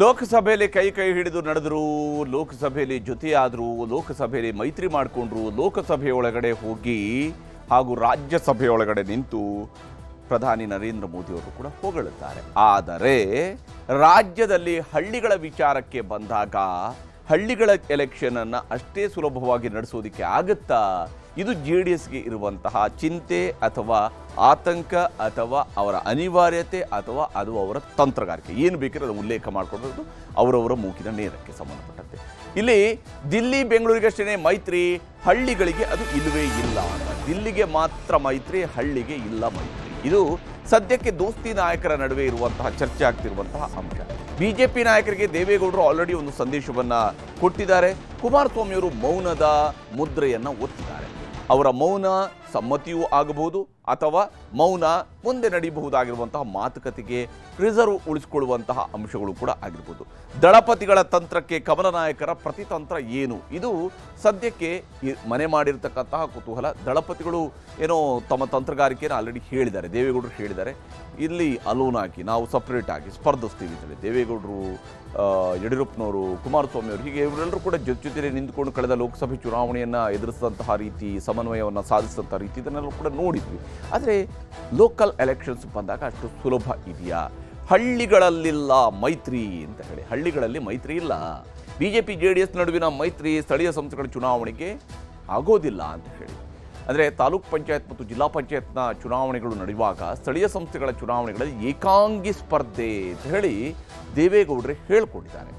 ಲೋಕಸಭೆಯಲ್ಲಿ ಕೈ ಹಿಡಿದು ನಡೆದ್ರು, ಲೋಕಸಭೆಯಲ್ಲಿ ಜೊತೆಯಾದರು, ಲೋಕಸಭೆಯಲ್ಲಿ ಮೈತ್ರಿ ಮಾಡಿಕೊಂಡ್ರು, ಲೋಕಸಭೆಯೊಳಗಡೆ ಹೋಗಿ ಹಾಗೂ ರಾಜ್ಯಸಭೆಯೊಳಗಡೆ ನಿಂತು ಪ್ರಧಾನಿ ನರೇಂದ್ರ ಮೋದಿಯವರು ಕೂಡ ಹೊಗಳುತ್ತಾರೆ. ಆದರೆ ರಾಜ್ಯದಲ್ಲಿ ಹಳ್ಳಿಗಳ ವಿಚಾರಕ್ಕೆ ಬಂದಾಗ ಹಳ್ಳಿಗಳ ಎಲೆಕ್ಷನನ್ನು ಅಷ್ಟೇ ಸುಲಭವಾಗಿ ನಡೆಸೋದಕ್ಕೆ ಆಗುತ್ತಾ? ಇದು JDSಗೆ ಇರುವಂತಹ ಚಿಂತೆ ಅಥವಾ ಆತಂಕ ಅಥವಾ ಅವರ ಅನಿವಾರ್ಯತೆ ಅಥವಾ ಅದು ಅವರ ತಂತ್ರಗಾರಿಕೆ, ಏನು ಬೇಕಾದ್ರೆ ಅದು ಉಲ್ಲೇಖ ಮಾಡಿಕೊಳ್ಳೋದು ಅವರವರ ಮೂಗಿನ ನೇರಕ್ಕೆ ಸಂಬಂಧಪಟ್ಟಂತೆ. ಇಲ್ಲಿ ದಿಲ್ಲಿ ಬೆಂಗಳೂರಿಗಷ್ಟೇ ಮೈತ್ರಿ, ಹಳ್ಳಿಗಳಿಗೆ ಅದು ಇಲ್ಲವೇ ಇಲ್ಲ. ದಿಲ್ಲಿಗೆ ಮಾತ್ರ ಮೈತ್ರಿ, ಹಳ್ಳಿಗೆ ಇಲ್ಲ ಮೈತ್ರಿ. ಇದು ಸದ್ಯಕ್ಕೆ ದೋಸ್ತಿ ನಾಯಕರ ನಡುವೆ ಇರುವಂತಹ ಚರ್ಚೆ ಆಗ್ತಿರುವಂತಹ ಅಂಶ. ಬಿಜೆಪಿ ನಾಯಕರಿಗೆ ದೇವೇಗೌಡರು ಆಲ್ರೆಡಿ ಒಂದು ಸಂದೇಶವನ್ನು ಕೊಟ್ಟಿದ್ದಾರೆ. ಕುಮಾರಸ್ವಾಮಿಯವರು ಮೌನದ ಮುದ್ರೆಯನ್ನು ಒತ್ತಿದ್ದಾರೆ. ಅವರ ಮೌನ ಸಮ್ಮತಿಯೂ ಆಗಬಹುದು ಅಥವಾ ಮೌನ ಮುಂದೆ ನಡೆಯಬಹುದಾಗಿರುವಂತಹ ಮಾತುಕತೆಗೆ ರಿಸರ್ವ್ ಉಳಿಸಿಕೊಳ್ಳುವಂತಹ ಅಂಶಗಳು ಕೂಡ ಆಗಿರ್ಬೋದು. ದಳಪತಿಗಳ ತಂತ್ರಕ್ಕೆ ಕಮಲ ನಾಯಕರ ಪ್ರತಿತಂತ್ರ ಏನು? ಇದು ಸದ್ಯಕ್ಕೆ ಮನೆ ಮಾಡಿರ್ತಕ್ಕಂತಹ ಕುತೂಹಲ. ದಳಪತಿಗಳು ಏನೋ ತಮ್ಮ ತಂತ್ರಗಾರಿಕೆಯನ್ನು ಆಲ್ರೆಡಿ ಹೇಳಿದ್ದಾರೆ, ದೇವೇಗೌಡರು ಹೇಳಿದ್ದಾರೆ, ಇಲ್ಲಿ ಅಲೋನ್ ಆಗಿ ನಾವು ಸಪ್ರೇಟ್ ಆಗಿ ಸ್ಪರ್ಧಿಸ್ತೀವಿ ಅಂತೇಳಿ. ದೇವೇಗೌಡರು, ಯಡಿಯೂರಪ್ಪನವರು, ಕುಮಾರಸ್ವಾಮಿ ಅವರು, ಹೀಗೆ ಇವರೆಲ್ಲರೂ ಕೂಡ ಜೊತೆ ನಿಂತುಕೊಂಡು ಕಳೆದ ಲೋಕಸಭೆ ಚುನಾವಣೆಯನ್ನು ಎದುರಿಸಿದಂತಹ ರೀತಿ, ಸಮನ್ವಯವನ್ನು ಸಾಧಿಸಿದಂಥ ರೀತಿ, ಇದನ್ನೆಲ್ಲ ಕೂಡ ನೋಡಿದ್ವಿ. ಆದರೆ ಲೋಕಲ್ ಎಲೆಕ್ಷನ್ಸ್ ಬಂದಾಗ ಅಷ್ಟು ಸುಲಭ ಇದೆಯಾ? ಹಳ್ಳಿಗಳಲ್ಲಿಲ್ಲ ಮೈತ್ರಿ ಅಂತ ಹೇಳಿ, ಹಳ್ಳಿಗಳಲ್ಲಿ ಮೈತ್ರಿ ಇಲ್ಲ. BJP JDS ನಡುವಿನ ಮೈತ್ರಿ ಸ್ಥಳೀಯ ಸಂಸ್ಥೆಗಳ ಚುನಾವಣೆಗೆ ಆಗೋದಿಲ್ಲ ಅಂತ ಹೇಳಿ. ಅಂದರೆ ತಾಲೂಕ್ ಪಂಚಾಯತ್ ಮತ್ತು ಜಿಲ್ಲಾ ಪಂಚಾಯತ್ನ ಚುನಾವಣೆಗಳು ನಡೆಯುವಾಗ ಸ್ಥಳೀಯ ಸಂಸ್ಥೆಗಳ ಚುನಾವಣೆಗಳಲ್ಲಿ ಏಕಾಂಗಿ ಸ್ಪರ್ಧೆ ಅಂತ ಹೇಳಿ ದೇವೇಗೌಡರೇ ಹೇಳ್ಕೊಂಡಿದ್ದಾರೆ.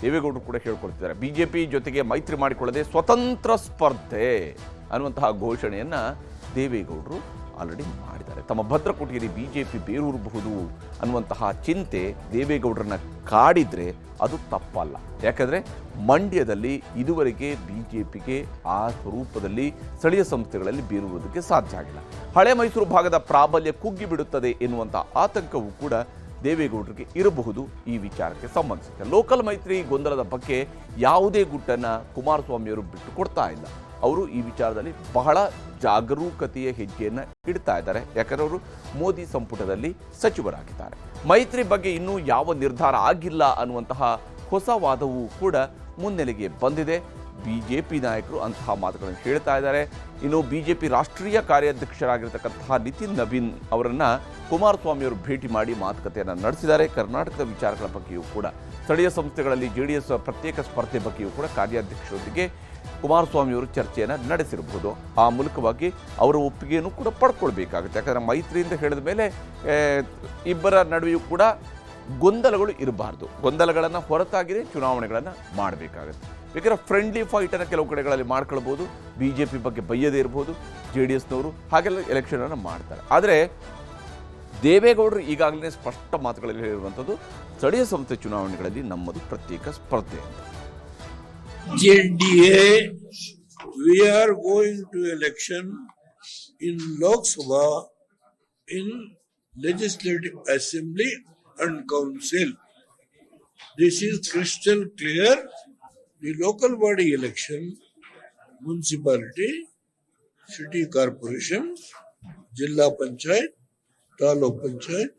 ದೇವೇಗೌಡರು ಕೂಡ ಹೇಳ್ಕೊಳ್ತಿದ್ದಾರೆ. BJP ಜೊತೆಗೆ ಮೈತ್ರಿ ಮಾಡಿಕೊಳ್ಳದೆ ಸ್ವತಂತ್ರ ಸ್ಪರ್ಧೆ ಅನ್ನುವಂತಹ ಘೋಷಣೆಯನ್ನು ದೇವೇಗೌಡರು ಆಲ್ರೆಡಿ ಮಾಡಿದ್ದಾರೆ. ತಮ್ಮ ಭದ್ರಕೋಟೆಯಲ್ಲಿ BJP ಬೇರೂರಬಹುದು ಅನ್ನುವಂತಹ ಚಿಂತೆ ದೇವೇಗೌಡರನ್ನ ಕಾಡಿದ್ರೆ ಅದು ತಪ್ಪಲ್ಲ. ಯಾಕಂದರೆ ಮಂಡ್ಯದಲ್ಲಿ ಇದುವರೆಗೆ BJPಗೆ ಆ ಸ್ವರೂಪದಲ್ಲಿ ಸ್ಥಳೀಯ ಸಂಸ್ಥೆಗಳಲ್ಲಿ ಬೇರೂರೋದಕ್ಕೆ ಸಾಧ್ಯ ಆಗಿಲ್ಲ. ಹಳೆ ಮೈಸೂರು ಭಾಗದ ಪ್ರಾಬಲ್ಯ ಕುಗ್ಗಿಬಿಡುತ್ತದೆ ಎನ್ನುವಂಥ ಆತಂಕವೂ ಕೂಡ ದೇವೇಗೌಡರಿಗೆ ಇರಬಹುದು. ಈ ವಿಚಾರಕ್ಕೆ ಸಂಬಂಧಿಸಿದ ಲೋಕಲ್ ಮೈತ್ರಿ ಗೊಂದಲದ ಬಗ್ಗೆ ಯಾವುದೇ ಗುಟ್ಟನ್ನು ಕುಮಾರಸ್ವಾಮಿಯವರು ಬಿಟ್ಟು ಕೊಡ್ತಾ ಇಲ್ಲ. ಅವರು ಈ ವಿಚಾರದಲ್ಲಿ ಬಹಳ ಜಾಗರೂಕತೆಯ ಹೆಜ್ಜೆಯನ್ನು ಇಡ್ತಾ ಇದ್ದಾರೆ. ಯಾಕಂದರೆ ಅವರು ಮೋದಿ ಸಂಪುಟದಲ್ಲಿ ಸಚಿವರಾಗಿದ್ದಾರೆ. ಮೈತ್ರಿ ಬಗ್ಗೆ ಇನ್ನೂ ಯಾವ ನಿರ್ಧಾರ ಆಗಿಲ್ಲ ಅನ್ನುವಂತಹ ಹೊಸ ವಾದವೂ ಕೂಡ ಮುನ್ನೆಲೆಗೆ ಬಂದಿದೆ. BJP ನಾಯಕರು ಅಂತಹ ಮಾತುಗಳನ್ನು ಹೇಳ್ತಾ ಇದ್ದಾರೆ. ಇನ್ನು BJP ರಾಷ್ಟ್ರೀಯ ಕಾರ್ಯಾಧ್ಯಕ್ಷರಾಗಿರ್ತಕ್ಕಂತಹ ನಿತಿನ್ ನವೀನ್ ಅವರನ್ನು ಕುಮಾರಸ್ವಾಮಿಯವರು ಭೇಟಿ ಮಾಡಿ ಮಾತುಕತೆಯನ್ನು ನಡೆಸಿದ್ದಾರೆ. ಕರ್ನಾಟಕದ ವಿಚಾರಗಳ ಬಗ್ಗೆಯೂ ಕೂಡ, ಸ್ಥಳೀಯ ಸಂಸ್ಥೆಗಳಲ್ಲಿ JDS ಪ್ರತ್ಯೇಕ ಸ್ಪರ್ಧೆ ಬಗ್ಗೆಯೂ ಕೂಡ ಕಾರ್ಯಾಧ್ಯಕ್ಷರೊಂದಿಗೆ ಕುಮಾರಸ್ವಾಮಿಯವರು ಚರ್ಚೆಯನ್ನು ನಡೆಸಿರಬಹುದು. ಆ ಮೂಲಕವಾಗಿ ಅವರ ಒಪ್ಪಿಗೆಯನ್ನು ಕೂಡ ಪಡ್ಕೊಳ್ಬೇಕಾಗುತ್ತೆ. ಯಾಕಂದರೆ ಮೈತ್ರಿಯಿಂದ ಹೇಳಿದ ಮೇಲೆ ಇಬ್ಬರ ನಡುವೆಯೂ ಕೂಡ ಗೊಂದಲಗಳು ಇರಬಾರ್ದು. ಗೊಂದಲಗಳನ್ನು ಹೊರತಾಗಿಯೇ ಚುನಾವಣೆಗಳನ್ನು ಮಾಡಬೇಕಾಗುತ್ತೆ. ಬೇಕಾದ್ರೆ ಫ್ರೆಂಡ್ಲಿ ಫೈಟನ್ನು ಕೆಲವು ಕಡೆಗಳಲ್ಲಿ ಮಾಡ್ಕೊಳ್ಬೋದು. BJP ಬಗ್ಗೆ ಬೈಯದೇ ಇರ್ಬೋದು JDSನವರು, ಹಾಗೆಲ್ಲ ಎಲೆಕ್ಷನನ್ನು ಮಾಡ್ತಾರೆ. ಆದರೆ ದೇವೇಗೌಡರು ಈಗಾಗಲೇ ಸ್ಪಷ್ಟ ಮಾತುಗಳಲ್ಲಿ ಹೇಳಿರುವಂಥದ್ದು, ಸ್ಥಳೀಯ ಸಂಸ್ಥೆ ಚುನಾವಣೆಗಳಲ್ಲಿ ನಮ್ಮದು ಪ್ರತ್ಯೇಕ ಸ್ಪರ್ಧೆ ಅಂತ. JDA, we are going to election in Lok Sabha, in Legislative Assembly and Council. This is crystal clear. The local body election, municipality, city corporation, Jilla Panchayat, Taluk Panchayat,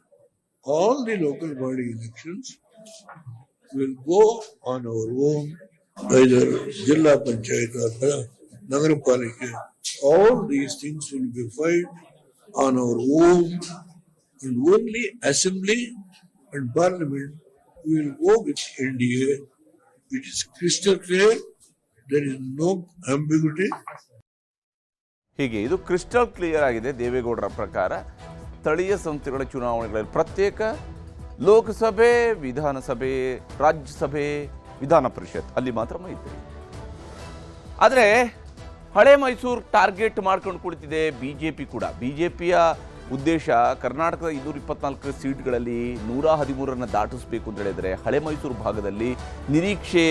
all the local body elections will go on our own, either Jilla Panchayat or Nagarpalika. All these things will be filed on our own, and only assembly and parliament will go with NDA. It is crystal clear. There is no ambiguity. ಹೀಗೆ ಇದು crystal clear ಆಗಿದೆ ದೇವೇಗೌಡರ ಪ್ರಕಾರ. ಸ್ಥಳೀಯ ಸಂಸ್ಥೆಗಳ ಚುನಾವಣೆಗಳಲ್ಲಿ ಪ್ರತ್ಯೇಕ, ಲೋಕಸಭೆ, ವಿಧಾನಸಭೆ, ರಾಜ್ಯಸಭೆ, ವಿಧಾನ ಪರಿಷತ್ ಅಲ್ಲಿ ಮಾತ್ರ ಮೈತ್ರಿ. ಆದರೆ ಹಳೆ ಮೈಸೂರು ಟಾರ್ಗೆಟ್ ಮಾಡ್ಕೊಂಡು ಕುಳಿತಿದೆ BJP ಕೂಡ. BJPಯ ಉದ್ದೇಶ ಕರ್ನಾಟಕದ 224 ಸೀಟ್ಗಳಲ್ಲಿ 113 ದಾಟಿಸಬೇಕು ಅಂತ ಹೇಳಿದರೆ ಹಳೆ ಮೈಸೂರು ಭಾಗದಲ್ಲಿ ನಿರೀಕ್ಷೆ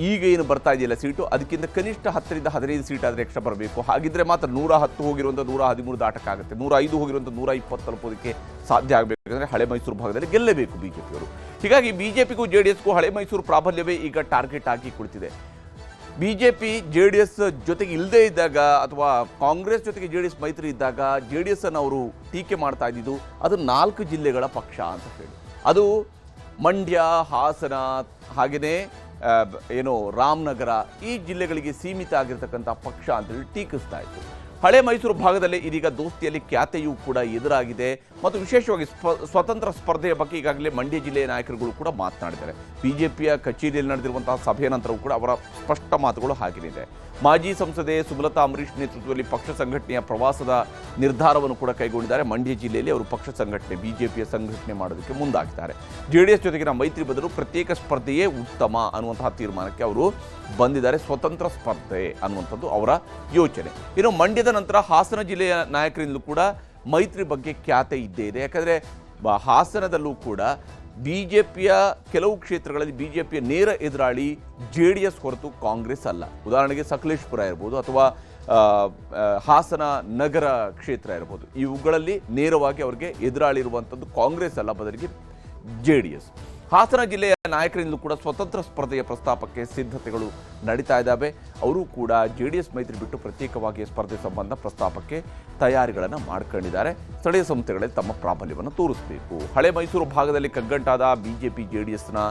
ಈಗ ಏನು ಬರ್ತಾ ಇದೆಯಲ್ಲ ಸೀಟು, ಅದಕ್ಕಿಂತ ಕನಿಷ್ಠ 10 ರಿಂದ 15 ಸೀಟ್ ಆದರೆ ಎಕ್ಸ್ಟ್ರಾ ಬರಬೇಕು. ಹಾಗಿದ್ರೆ ಮಾತ್ರ 110 ಹೋಗಿರುವಂಥ 113 ದಾಟಕ್ಕಾಗುತ್ತೆ. 105 ಹೋಗಿರುವಂಥ 120 ತಲುಪೋದಕ್ಕೆ ಸಾಧ್ಯ ಆಗಬೇಕಂದ್ರೆ ಹಳೆ ಮೈಸೂರು ಭಾಗದಲ್ಲಿ ಗೆಲ್ಲಬೇಕು BJPಯವರು. ಹೀಗಾಗಿ BJPಗೂ JDSಗೂ ಹಳೆ ಮೈಸೂರು ಪ್ರಾಬಲ್ಯವೇ ಈಗ ಟಾರ್ಗೆಟ್ ಆಗಿ ಕುಳಿತಿದೆ. BJP JDS ಜೊತೆಗೆ ಇಲ್ಲದೇ ಇದ್ದಾಗ ಅಥವಾ ಕಾಂಗ್ರೆಸ್ ಜೊತೆಗೆ JDS ಮೈತ್ರಿ ಇದ್ದಾಗ JDS ಅನ್ನು ಅವರು ಟೀಕೆ ಮಾಡ್ತಾ ಇದ್ದಿದ್ದು ಅದು 4 ಜಿಲ್ಲೆಗಳ ಪಕ್ಷ ಅಂತ ಹೇಳಿ. ಅದು ಮಂಡ್ಯ, ಹಾಸನ, ಹಾಗೆಯೇ ಏನು ರಾಮನಗರ ಈ ಜಿಲ್ಲೆಗಳಿಗೆ ಸೀಮಿತ ಆಗಿರ್ತಕ್ಕಂಥ ಪಕ್ಷ ಅಂತೇಳಿ ಟೀಕಿಸ್ತಾ ಇತ್ತು. ಹಳೆ ಮೈಸೂರು ಭಾಗದಲ್ಲಿ ಇದೀಗ ದೋಸ್ತಿಯಲ್ಲಿ ಖ್ಯಾತೆಯೂ ಕೂಡ ಎದುರಾಗಿದೆ ಮತ್ತು ವಿಶೇಷವಾಗಿ ಸ್ವತಂತ್ರ ಸ್ಪರ್ಧೆಯ ಬಗ್ಗೆ ಈಗಾಗಲೇ ಮಂಡ್ಯ ಜಿಲ್ಲೆಯ ನಾಯಕರುಗಳು ಕೂಡ ಮಾತನಾಡಿದ್ದಾರೆ. ಬಿಜೆಪಿಯ ಕಚೇರಿಯಲ್ಲಿ ನಡೆದಿರುವಂತಹ ಸಭೆಯ ನಂತರವೂ ಕೂಡ ಅವರ ಸ್ಪಷ್ಟ ಮಾತುಗಳು ಹಾಗೇನಿದೆ. ಮಾಜಿ ಸಂಸದೆ ಸುಮಲತಾ ಅಂಬರೀಶ್ ನೇತೃತ್ವದಲ್ಲಿ ಪಕ್ಷ ಸಂಘಟನೆಯ ಪ್ರವಾಸದ ನಿರ್ಧಾರವನ್ನು ಕೂಡ ಕೈಗೊಂಡಿದ್ದಾರೆ. ಮಂಡ್ಯ ಜಿಲ್ಲೆಯಲ್ಲಿ ಅವರು ಪಕ್ಷ ಸಂಘಟನೆ, ಬಿಜೆಪಿಯ ಸಂಘಟನೆ ಮಾಡೋದಕ್ಕೆ ಮುಂದಾಗಿದ್ದಾರೆ. ಜೆಡಿಎಸ್ ಜೊತೆಗಿನ ಮೈತ್ರಿ ಬದಲು ಪ್ರತ್ಯೇಕ ಸ್ಪರ್ಧೆಯೇ ಉತ್ತಮ ಅನ್ನುವಂತಹ ತೀರ್ಮಾನಕ್ಕೆ ಅವರು ಬಂದಿದ್ದಾರೆ. ಸ್ವತಂತ್ರ ಸ್ಪರ್ಧೆ ಅನ್ನುವಂಥದ್ದು ಅವರ ಯೋಚನೆ. ಇನ್ನು ಮಂಡ್ಯದ ನಂತರ ಹಾಸನ ಜಿಲ್ಲೆಯ ನಾಯಕರಿಂದಲೂ ಕೂಡ ಮೈತ್ರಿ ಬಗ್ಗೆ ಖ್ಯಾತೆ ಇದ್ದೇ ಇದೆ. ಯಾಕಂದರೆ ಹಾಸನದಲ್ಲೂ ಕೂಡ ಬಿಜೆಪಿಯ ಕೆಲವು ಕ್ಷೇತ್ರಗಳಲ್ಲಿ ಬಿಜೆಪಿಯ ನೇರ ಎದುರಾಳಿ JDS ಹೊರತು ಕಾಂಗ್ರೆಸ್ ಅಲ್ಲ. ಉದಾಹರಣೆಗೆ ಸಕಲೇಶಪುರ ಇರ್ಬೋದು ಅಥವಾ ಹಾಸನ ನಗರ ಕ್ಷೇತ್ರ ಇರ್ಬೋದು. ಇವುಗಳಲ್ಲಿ ನೇರವಾಗಿ ಅವರಿಗೆ ಎದುರಾಳಿ ಇರುವಂಥದ್ದು ಕಾಂಗ್ರೆಸ್ ಅಲ್ಲ, ಬದಲಿಗೆ JDS. ಹಾಸನ ಜಿಲ್ಲೆಯ ನಾಯಕರಿಂದಲೂ ಕೂಡ ಸ್ವತಂತ್ರ ಸ್ಪರ್ಧೆಯ ಪ್ರಸ್ತಾಪಕ್ಕೆ ಸಿದ್ಧತೆಗಳು ನಡೀತಾ ಇದ್ದಾವೆ. ಅವರು ಕೂಡ JDS ಮೈತ್ರಿ ಬಿಟ್ಟು ಪ್ರತ್ಯೇಕವಾಗಿ ಸ್ಪರ್ಧೆ ಸಂಬಂಧ ಪ್ರಸ್ತಾಪಕ್ಕೆ ತಯಾರಿಗಳನ್ನು ಮಾಡ್ಕೊಂಡಿದ್ದಾರೆ. ಸ್ಥಳೀಯ ಸಂಸ್ಥೆಗಳಲ್ಲಿ ತಮ್ಮ ಪ್ರಾಬಲ್ಯವನ್ನು ತೋರಿಸಬೇಕು. ಹಳೆ ಮೈಸೂರು ಭಾಗದಲ್ಲಿ ಕಗ್ಗಂಟಾದ ಬಿಜೆಪಿ JDSನ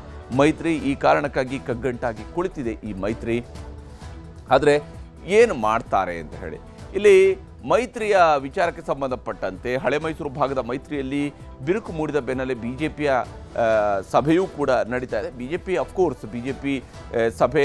ಮೈತ್ರಿ ಈ ಕಾರಣಕ್ಕಾಗಿ ಕಗ್ಗಂಟಾಗಿ ಕುಳಿತಿದೆ ಈ ಮೈತ್ರಿ. ಆದರೆ ಏನು ಮಾಡ್ತಾರೆ ಅಂತ ಹೇಳಿ ಇಲ್ಲಿ ಮೈತ್ರಿಯ ವಿಚಾರಕ್ಕೆ ಸಂಬಂಧಪಟ್ಟಂತೆ ಹಳೆ ಮೈಸೂರು ಭಾಗದ ಮೈತ್ರಿಯಲ್ಲಿ ಬಿರುಕು ಮೂಡಿದ ಬೆನ್ನಲ್ಲೇ ಬಿಜೆಪಿಯ ಸಭೆಯೂ ಕೂಡ ನಡೀತಾ ಇದೆ. ಬಿಜೆಪಿ ಅಫ್ಕೋರ್ಸ್ ಬಿಜೆಪಿ ಸಭೆ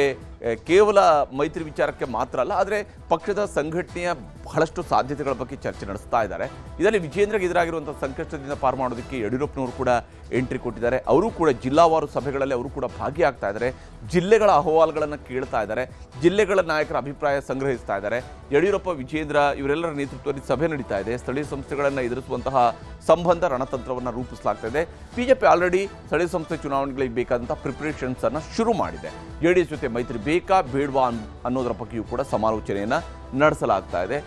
ಕೇವಲ ಮೈತ್ರಿ ವಿಚಾರಕ್ಕೆ ಮಾತ್ರ ಅಲ್ಲ, ಆದರೆ ಪಕ್ಷದ ಸಂಘಟನೆಯ ಬಹಳಷ್ಟು ಸಾಧ್ಯತೆಗಳ ಬಗ್ಗೆ ಚರ್ಚೆ ನಡೆಸ್ತಾ ಇದ್ದಾರೆ. ಇದರಲ್ಲಿ ವಿಜೇಂದ್ರಗೆ ಎದುರಾಗಿರುವಂಥ ಸಂಕಷ್ಟದಿಂದ ಪಾರು ಮಾಡೋದಕ್ಕೆ ಯಡಿಯೂರಪ್ಪನವರು ಕೂಡ ಎಂಟ್ರಿ ಕೊಟ್ಟಿದ್ದಾರೆ. ಅವರು ಕೂಡ ಜಿಲ್ಲಾವಾರು ಸಭೆಗಳಲ್ಲಿ ಅವರು ಕೂಡ ಭಾಗಿಯಾಗ್ತಾ ಇದ್ದಾರೆ. ಜಿಲ್ಲೆಗಳ ಅಹವಾಲುಗಳನ್ನು ಕೇಳ್ತಾ ಇದ್ದಾರೆ. ಜಿಲ್ಲೆಗಳ ನಾಯಕರ ಅಭಿಪ್ರಾಯ ಸಂಗ್ರಹಿಸ್ತಾ ಇದ್ದಾರೆ. ಯಡಿಯೂರಪ್ಪ, ವಿಜೇಂದ್ರ ಇವರೆಲ್ಲರ ನೇತೃತ್ವದಲ್ಲಿ ಸಭೆ ನಡೀತಾ ಇದೆ. ಸ್ಥಳೀಯ ಸಂಸ್ಥೆಗಳನ್ನು ಎದುರಿಸುವಂತಹ ಸಂಬಂಧ ರಣತಂತ್ರವನ್ನು ರೂಪಿಸಲಾಗ್ತಾ ಇದೆ. ಬಿಜೆಪಿ ಆಲ್ರೆಡಿ ಸ್ಥಳೀಯ ಸಂಸ್ಥೆ ಚುನಾವಣೆಗಳಿಗೆ ಬೇಕಾದಂಥ ಪ್ರಿಪರೇಷನ್ಸ್ ಅನ್ನು ಶುರು ಮಾಡಿದೆ. JDS ಜೊತೆ ಮೈತ್ರಿ ಬೇಕಾ ಬೇಡವಾ ಅನ್ನೋದರ ಬಗ್ಗೆಯೂ ಕೂಡ ಸಮಾಲೋಚನೆಯನ್ನು ನಡೆಸಲಾಗ್ತಾ ಇದೆ.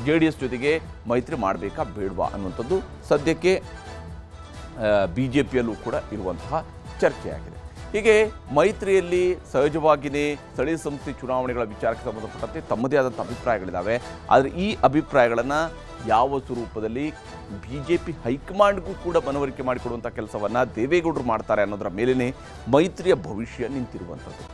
JDS ಜೊತೆಗೆ ಮೈತ್ರಿ ಮಾಡಬೇಕಾ ಬೇಡವಾ ಅನ್ನುವಂಥದ್ದು ಸದ್ಯಕ್ಕೆ ಬಿಜೆಪಿಯಲ್ಲೂ ಕೂಡ ಇರುವಂತಹ ಚರ್ಚೆಯಾಗಿದೆ. ಹೀಗೆ ಮೈತ್ರಿಯಲ್ಲಿ ಸಹಜವಾಗಿಯೇ ಸ್ಥಳೀಯ ಸಂಸ್ಥೆ ಚುನಾವಣೆಗಳ ವಿಚಾರಕ್ಕೆ ಸಂಬಂಧಪಟ್ಟಂತೆ ತಮ್ಮದೇ ಆದಂಥ ಅಭಿಪ್ರಾಯಗಳಿದ್ದಾವೆ. ಆದರೆ ಈ ಅಭಿಪ್ರಾಯಗಳನ್ನು ಯಾವ ಸ್ವರೂಪದಲ್ಲಿ ಬಿಜೆಪಿ ಹೈಕಮಾಂಡ್ಗೂ ಕೂಡ ಮನವರಿಕೆ ಮಾಡಿಕೊಡುವಂಥ ಕೆಲಸವನ್ನು ದೇವೇಗೌಡರು ಮಾಡ್ತಾರೆ ಅನ್ನೋದರ ಮೇಲೇ ಮೈತ್ರಿಯ ಭವಿಷ್ಯ ನಿಂತಿರುವಂಥದ್ದು.